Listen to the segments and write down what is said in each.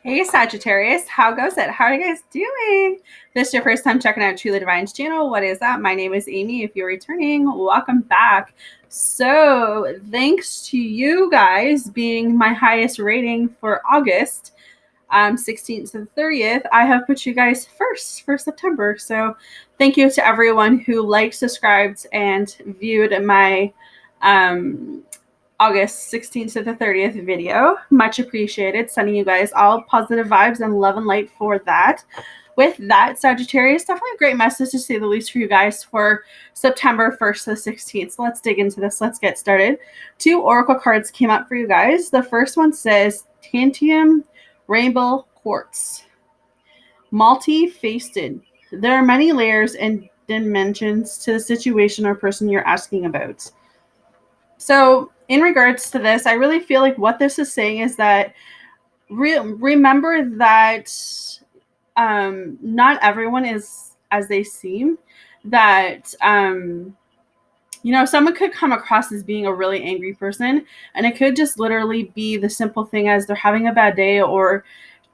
Hey Sagittarius, how goes it? How are you guys doing? If this is your first time checking out Truly Divine's channel, what is up? My name is Amy. If you're returning, welcome back. So thanks to you guys being my highest rating for August, 16th to the 30th, I have put you guys first for September. So thank you to everyone who liked, subscribed, and viewed my August 16th to the 30th video. Much appreciated. Sending you guys all positive vibes and love and light for that. With that, Sagittarius, definitely a great message to say the least for you guys for September 1st to the 16th. So let's dig into this. Let's get started. 2 oracle cards came up for you guys. The first one says Tantium Rainbow Quartz. Multi-faceted. There are many layers and dimensions to the situation or person you're asking about. So in regards to this, I really feel like what this is saying is that remember that not everyone is as they seem. That someone could come across as being a really angry person, and it could just literally be the simple thing as they're having a bad day, or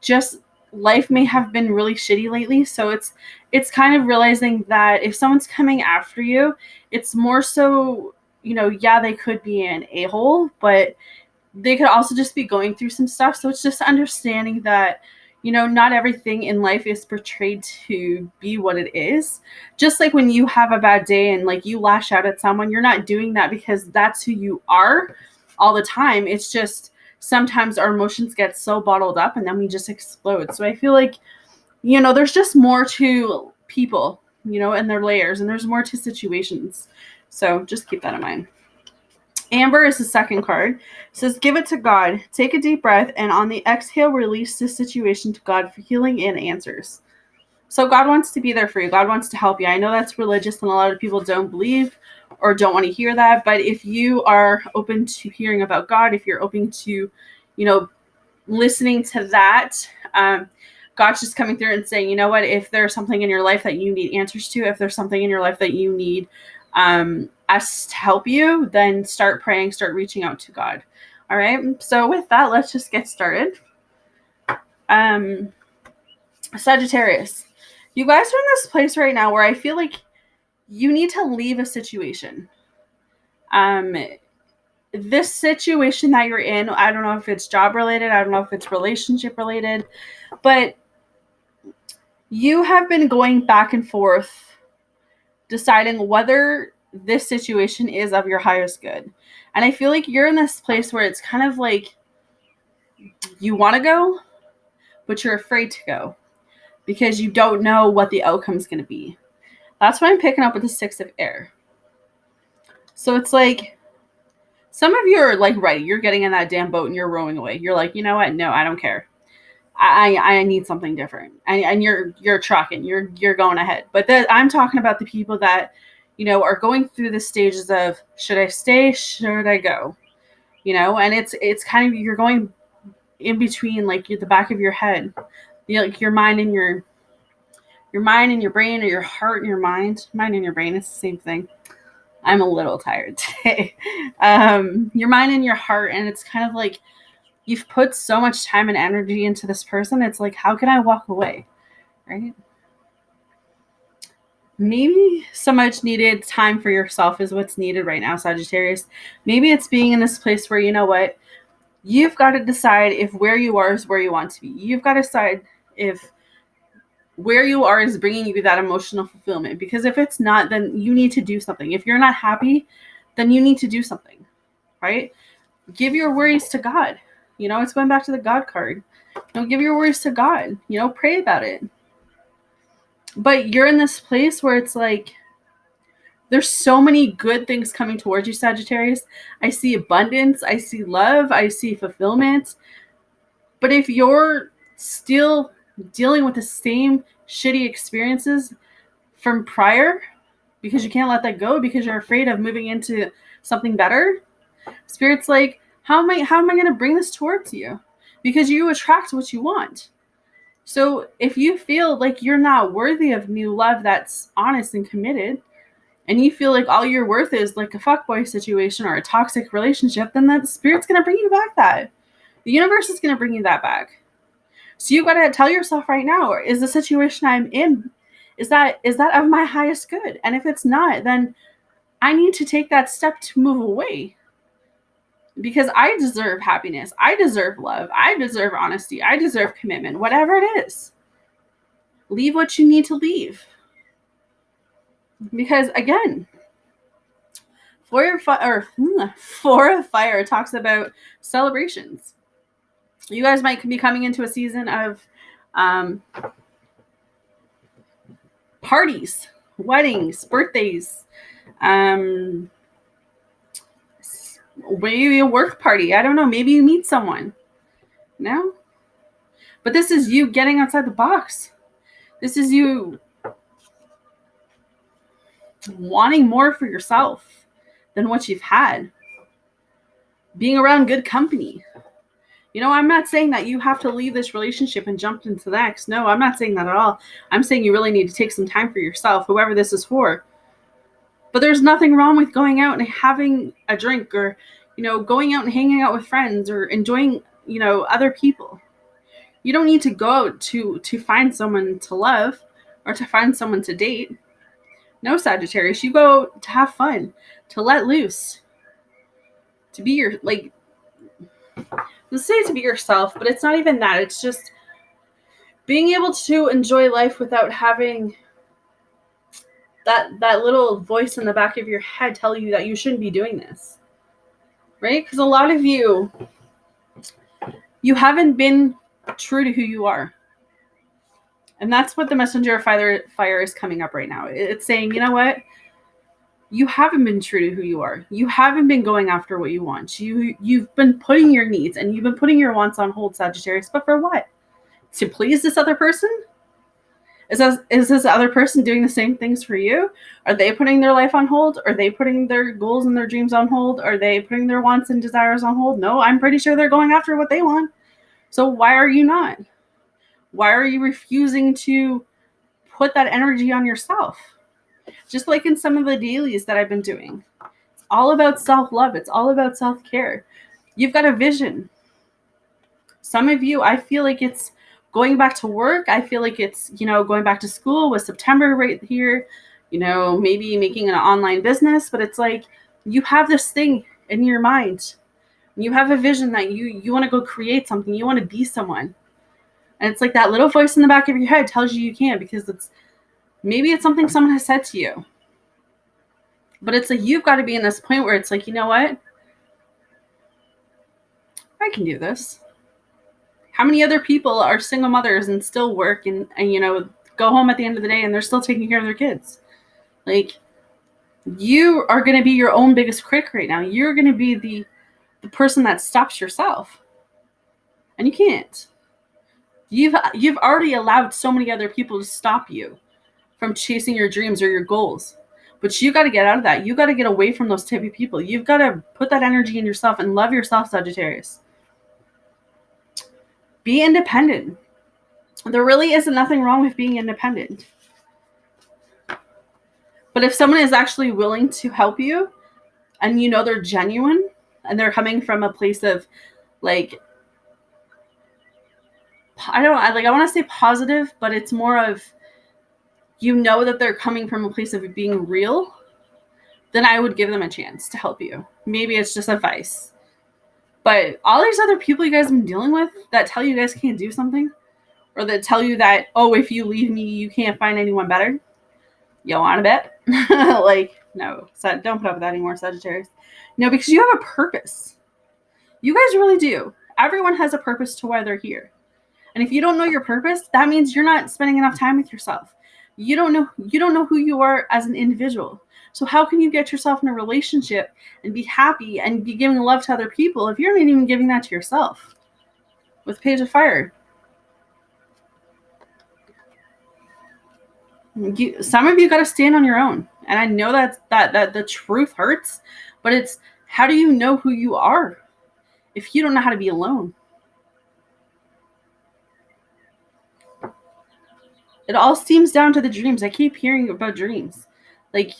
just life may have been really shitty lately. So it's kind of realizing that if someone's coming after you, it's more so, they could be an a-hole, but they could also just be going through some stuff. So it's just understanding that, not everything in life is portrayed to be what it is. Just like when you have a bad day and like you lash out at someone, you're not doing that because that's who you are all the time. It's just sometimes our emotions get so bottled up and then we just explode. So I feel like, there's just more to people, and their layers, and there's more to situations. So just keep that in mind. Amber is the second card. It says, give it to God. Take a deep breath, and on the exhale, release the situation to God for healing and answers. So God wants to be there for you. God wants to help you. I know that's religious, and a lot of people don't believe or don't want to hear that. But if you are open to hearing about God, if you're open to, listening to that, God's just coming through and saying, you know what, if there's something in your life that you need answers to, if there's something in your life that you need us to help you, then start praying, start reaching out to God. All right. So with that, let's just get started. Sagittarius, you guys are in this place right now where I feel like you need to leave a situation. This situation that you're in, I don't know if it's job related, I don't know if it's relationship related, but you have been going back and forth deciding whether this situation is of your highest good. And I feel like you're in this place where it's kind of like you want to go, but you're afraid to go because you don't know what the outcome is going to be. That's what I'm picking up with the 6 of air. So it's like some of you are like, right, you're getting in that damn boat and you're rowing away. You're like, you know what? No, I don't care. I need something different. And you're trucking, you're going ahead. But I'm talking about the people that, are going through the stages of, should I stay? Should I go? And it's kind of, you're going in between, like the back of your head, like your mind and your mind and your brain, or your heart and your mind and your brain. It's the same thing. I'm a little tired today. Your mind and your heart. And it's kind of like, you've put so much time and energy into this person. It's like, how can I walk away? Right? Maybe so much needed time for yourself is what's needed right now, Sagittarius. Maybe it's being in this place where, you know what, you've got to decide if where you are is where you want to be. You've got to decide if where you are is bringing you that emotional fulfillment. Because if it's not, then you need to do something. If you're not happy, then you need to do something, right? Give your worries to God. It's going back to the God card. Give your worries to God. Pray about it. But you're in this place where it's like, there's so many good things coming towards you, Sagittarius. I see abundance. I see love. I see fulfillment. But if you're still dealing with the same shitty experiences from prior, because you can't let that go, because you're afraid of moving into something better, Spirit's like, how am I going to bring this towards you? Because you attract what you want. So if you feel like you're not worthy of new love that's honest and committed, and you feel like all your worth is like a fuckboy situation or a toxic relationship, then that Spirit's going to bring you back that. The universe is going to bring you that back. So you got to tell yourself right now, is the situation I'm in, is that of my highest good? And if it's not, then I need to take that step to move away. Because I deserve happiness. I deserve love. I deserve honesty. I deserve commitment. Whatever it is. Leave what you need to leave. Because again, Four of Fire talks about celebrations. You guys might be coming into a season of parties, weddings, birthdays, maybe a work party. I don't know. Maybe you meet someone. No? But this is you getting outside the box. This is you wanting more for yourself than what you've had. Being around good company. You know, I'm not saying that you have to leave this relationship and jump into the next. No, I'm not saying that at all. I'm saying you really need to take some time for yourself, whoever this is for. But there's nothing wrong with going out and having a drink, or, you know, going out and hanging out with friends, or enjoying, you know, other people. You don't need to go out to find someone to love or to find someone to date. No, Sagittarius, you go to have fun, to let loose, to be your, like, let's say to be yourself, but it's not even that. It's just being able to enjoy life without having that little voice in the back of your head tell you that you shouldn't be doing this, right? Because a lot of you haven't been true to who you are. And that's what the messenger of fire is coming up right now. It's saying, you know what? You haven't been true to who you are. You haven't been going after what you want. You've been putting your needs and you've been putting your wants on hold, Sagittarius. But for what? To please this other person? Is this other person doing the same things for you? Are they putting their life on hold? Are they putting their goals and their dreams on hold? Are they putting their wants and desires on hold? No, I'm pretty sure they're going after what they want. So why are you not? Why are you refusing to put that energy on yourself? Just like in some of the dailies that I've been doing. It's all about self-love. It's all about self-care. You've got a vision. Some of you, I feel like it's going back to work. I feel like it's, you know, going back to school with September right here, you know, maybe making an online business, but it's like you have this thing in your mind. You have a vision that you want to go create something. You want to be someone. And it's like that little voice in the back of your head tells you can't, because maybe it's something someone has said to you. But it's like you've got to be in this point where it's like, you know what? I can do this. How many other people are single mothers and still work and you know, go home at the end of the day and they're still taking care of their kids? Like, you are going to be your own biggest critic right now. You're going to be the person that stops yourself. And you can't. You've already allowed so many other people to stop you from chasing your dreams or your goals. But you got to get out of that. You got to get away from those type of people. You've got to put that energy in yourself and love yourself, Sagittarius. Be independent. There really isn't nothing wrong with being independent. But if someone is actually willing to help you and you know they're genuine and they're coming from a place of, like, I want to say positive, but it's more of, you know that they're coming from a place of being real, then I would give them a chance to help you. Maybe it's just advice. But all these other people you guys have been dealing with that tell you guys can't do something, or that tell you that, oh, if you leave me, you can't find anyone better. You want to bet? Like, no, don't put up with that anymore, Sagittarius. No, because you have a purpose. You guys really do. Everyone has a purpose to why they're here. And if you don't know your purpose, that means you're not spending enough time with yourself. You don't know who you are as an individual. So how can you get yourself in a relationship and be happy and be giving love to other people if you're not even giving that to yourself? With Page of Fire. Some of you got to stand on your own. And I know that the truth hurts, but it's, how do you know who you are if you don't know how to be alone? It all steams down to the dreams. I keep hearing about dreams. Like,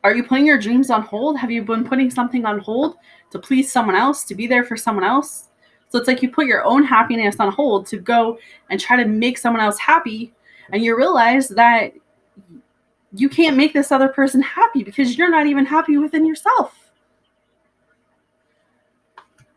are you putting your dreams on hold? Have you been putting something on hold to please someone else, to be there for someone else? So it's like you put your own happiness on hold to go and try to make someone else happy. And you realize that you can't make this other person happy because you're not even happy within yourself.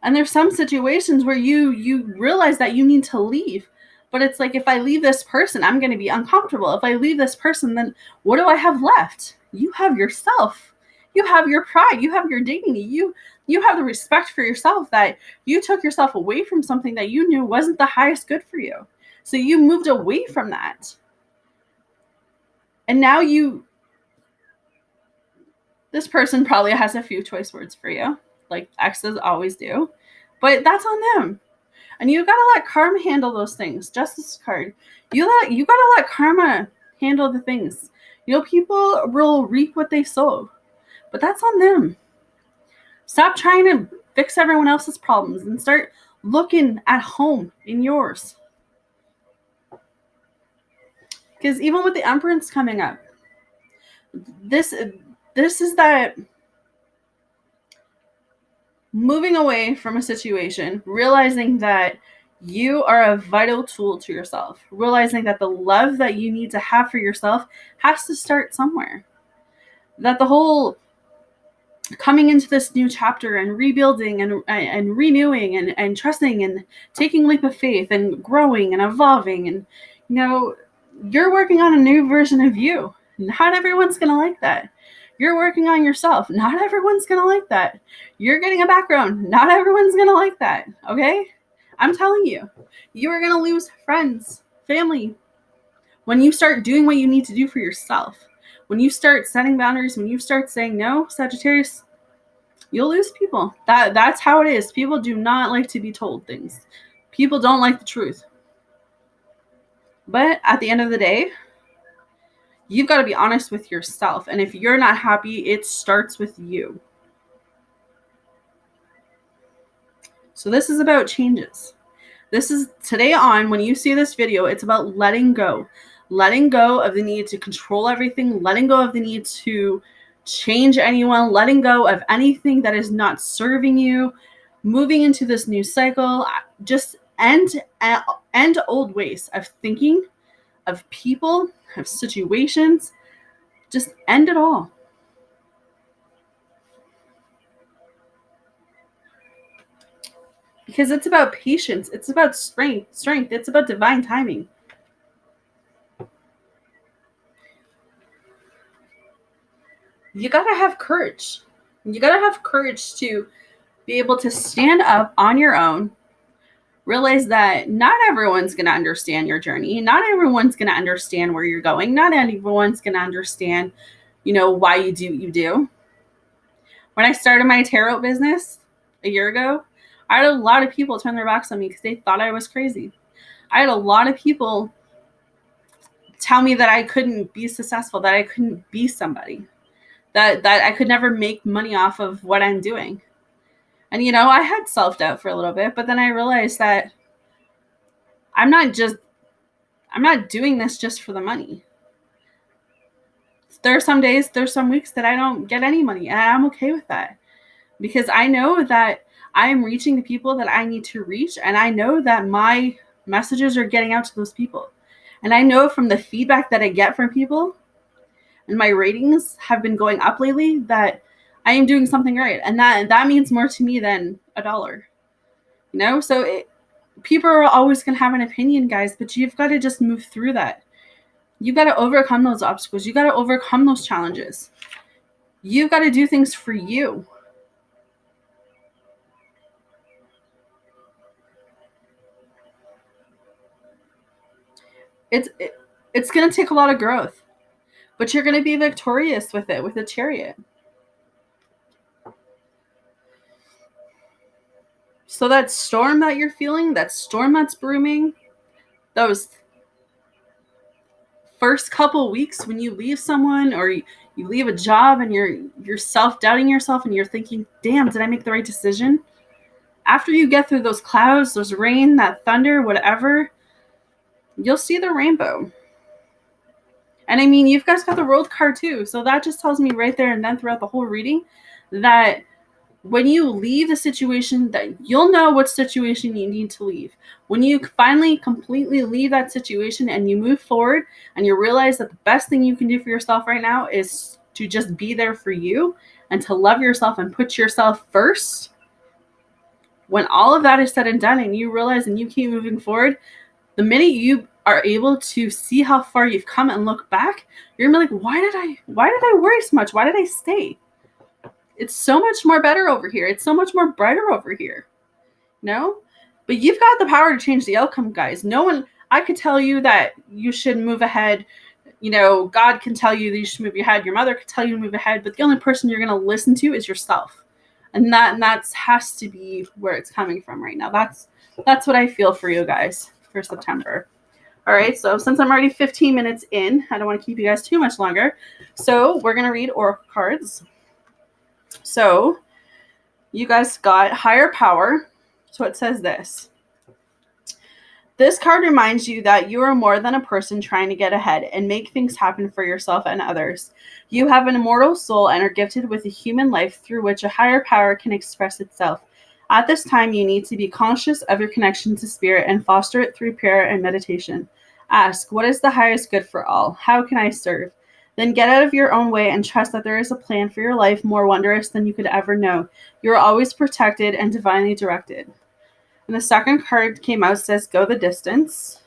And there's some situations where you realize that you need to leave. But it's like, if I leave this person, I'm going to be uncomfortable. If I leave this person, then what do I have left? You have yourself. You have your pride. You have your dignity. You have the respect for yourself, that you took yourself away from something that you knew wasn't the highest good for you. So you moved away from that. And now this person probably has a few choice words for you, like exes always do, but that's on them. And you gotta let karma handle those things. Justice card. You gotta let karma handle the things. People will reap what they sow, but that's on them. Stop trying to fix everyone else's problems and start looking at home in yours. Because even with the Empress coming up, this is that moving away from a situation, realizing that you are a vital tool to yourself, realizing that the love that you need to have for yourself has to start somewhere. That the whole coming into this new chapter and rebuilding and renewing and trusting and taking a leap of faith and growing and evolving, and you're working on a new version of you. Not everyone's going to like that. You're working on yourself. Not everyone's going to like that. You're getting a background. Not everyone's going to like that. Okay? I'm telling you, you are going to lose friends, family, when you start doing what you need to do for yourself. When you start setting boundaries, when you start saying no, Sagittarius, you'll lose people. That's how it is. People do not like to be told things. People don't like the truth. But at the end of the day, you've got to be honest with yourself. And if you're not happy, it starts with you. So this is about changes. This is today on, when you see this video, it's about letting go. Letting go of the need to control everything. Letting go of the need to change anyone. Letting go of anything that is not serving you. Moving into this new cycle. Just end old ways of thinking, of people, of situations. Just end it all. Because it's about patience. It's about strength. It's about divine timing. You got to have courage. You got to have courage to be able to stand up on your own. Realize that not everyone's going to understand your journey. Not everyone's going to understand where you're going. Not everyone's going to understand, why you do what you do. When I started my tarot business a year ago, I had a lot of people turn their backs on me because they thought I was crazy. I had a lot of people tell me that I couldn't be successful, that I couldn't be somebody, that I could never make money off of what I'm doing. And, I had self-doubt for a little bit, but then I realized that I'm not doing this just for the money. There are some days, there's some weeks that I don't get any money, and I'm okay with that, because I know that I am reaching the people that I need to reach, and I know that my messages are getting out to those people. And I know from the feedback that I get from people, and my ratings have been going up lately, that I am doing something right. And that means more to me than $1. So people are always going to have an opinion, guys, but you've got to just move through that. You got to overcome those obstacles. You got to overcome those challenges. You've got to do things for you. It's going to take a lot of growth, but you're going to be victorious with it, with a Chariot. So that storm that you're feeling, that storm that's brewing, those first couple weeks when you leave someone or you leave a job and you're self-doubting yourself and you're thinking, damn, did I make the right decision? After you get through those clouds, those rain, that thunder, whatever, you'll see the rainbow. And I mean, you've guys got the World card too. So that just tells me right there and then throughout the whole reading that when you leave the situation, that you'll know what situation you need to leave. When you finally completely leave that situation and you move forward and you realize that the best thing you can do for yourself right now is to just be there for you and to love yourself and put yourself first, when all of that is said and done and you realize and you keep moving forward, the minute you are able to see how far you've come and look back, you're gonna be like, why did I worry so much? Why did I stay? It's so much more better over here. It's so much more brighter over here. No? But you've got the power to change the outcome, guys. No one, I could tell you that you should move ahead. You know, God can tell you that you should move ahead. Your mother could tell you to move ahead. But the only person you're going to listen to is yourself. And that has to be where it's coming from right now. That's what I feel for you guys for September. All right, so since I'm already 15 minutes in, I don't want to keep you guys too much longer. So we're going to read oracle cards. So you guys got higher power. So it says this. This card reminds you that you are more than a person trying to get ahead and make things happen for yourself and others. You have an immortal soul and are gifted with a human life through which a higher power can express itself. At this time, you need to be conscious of your connection to spirit and foster it through prayer and meditation. Ask, what is the highest good for all? How can I serve? Then get out of your own way and trust that there is a plan for your life more wondrous than you could ever know. You are always protected and divinely directed. And the second card came out, says, go the distance.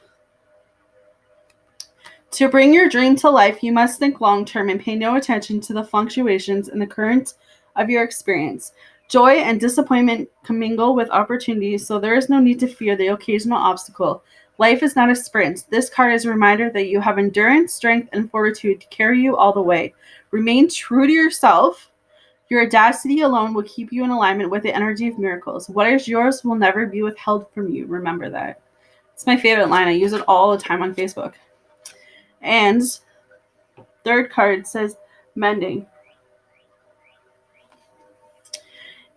To bring your dream to life, you must think long-term and pay no attention to the fluctuations in the current of your experience. Joy and disappointment commingle with opportunities, so there is no need to fear the occasional obstacle. Life is not a sprint. This card is a reminder that you have endurance, strength, and fortitude to carry you all the way. Remain true to yourself. Your audacity alone will keep you in alignment with the energy of miracles. What is yours will never be withheld from you. Remember that. It's my favorite line. I use it all the time on Facebook. And third card says mending.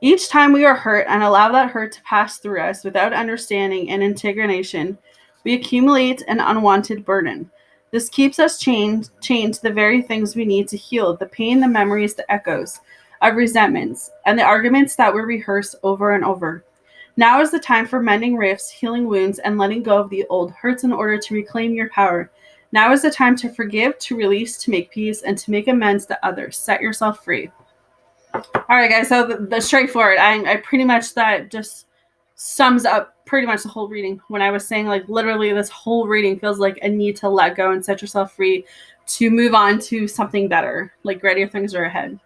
Each time we are hurt and allow that hurt to pass through us without understanding and integration, we accumulate an unwanted burden. This keeps us chained to the very things we need to heal, the pain, the memories, the echoes of resentments, and the arguments that were rehearsed over and over. Now is the time for mending rifts, healing wounds, and letting go of the old hurts in order to reclaim your power. Now is the time to forgive, to release, to make peace, and to make amends to others. Set yourself free. All right, guys, so the straightforward, I pretty much, that just sums up pretty much the whole reading. When I was saying, like, literally this whole reading feels like a need to let go and set yourself free to move on to something better, like greater things are ahead.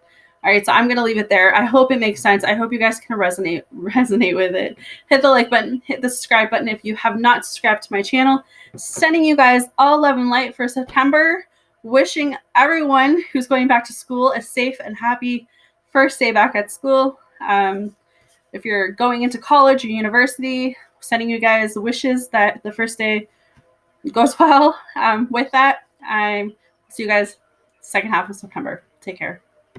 All right, so I'm going to leave it there. I hope it makes sense. I hope you guys can resonate with it. Hit the like button, hit the subscribe button if you have not subscribed to my channel. Sending you guys all love and light for September. Wishing everyone who's going back to school a safe and happy first day back at school. If you're going into college or university, sending you guys wishes that the first day goes well. With that, I see you guys second half of September. Take care.